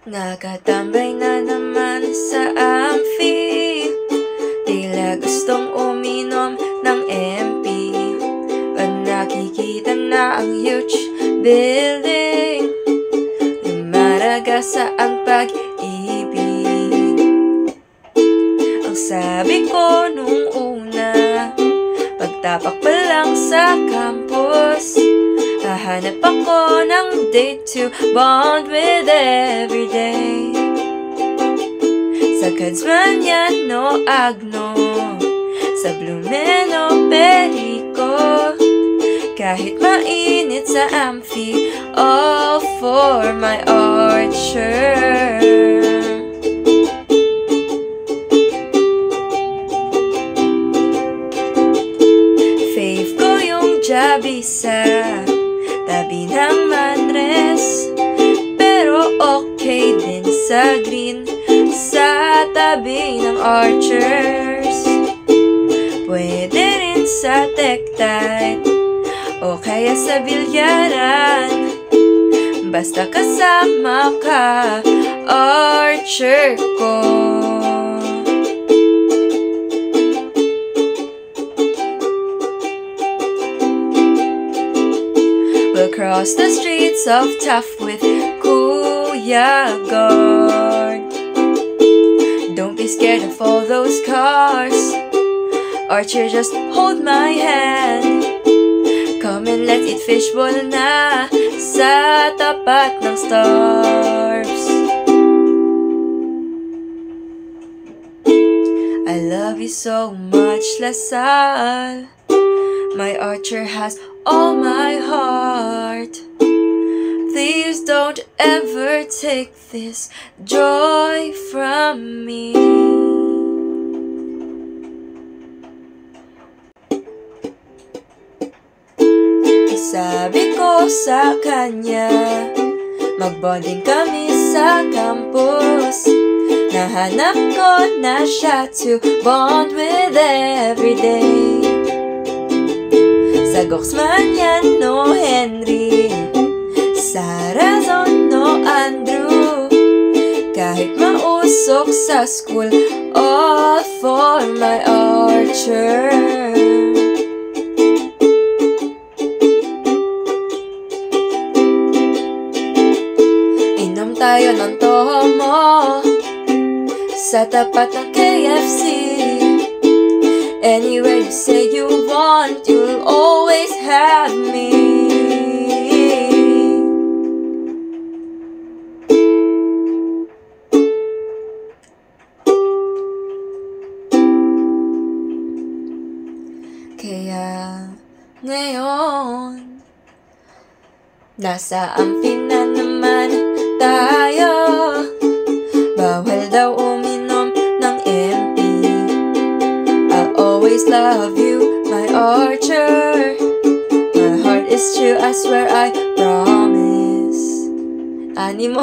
Nakatambay na naman sa amphi, tila gustong uminom ng MP. Pag nakikita na ang huge building, lumaraga sa ang pag-ibig. Ang sabi ko nung una, pagtapak pa lang sa campus, hahanap ako ng date to bond with everyday. Sa Kadsman yan no Agno, sa Blumen o Perico, kahit mainit sa amphi, all for my Archer. Fave ko yung Jabisa, tabi ng Manres, pero okay din sa Green, sa tabi ng Archers. Pwede rin sa Tektite, o kaya sa Bilyaran, basta kasama ka, Archer ko. We'll cross the streets of Taft with Kuya Guard. Don't be scared of all those cars, Archer, just hold my hand. Come and let's eat fishbowl na sa tapat ng stars. I love you so much, Lasal. My Archer has all my heart. Please don't ever take this joy from me. Sabi ko sa kanya, magbonding kami sa campus. Nahanap ko na siya to bond with everyday. Sa Goxman yan no Henry, sa Razon no Andrew, kahit mausok sa school, all for my Archer. Inom tayo ng tomo sa tapat ng KFC. Anywhere you say you want, you'll always have me. Kaya ngayon, nasa amphi na naman tayo. Bawal daw uminom ng MP. I'll always love you, my Archer. My heart is true, I swear, I promise. Animo.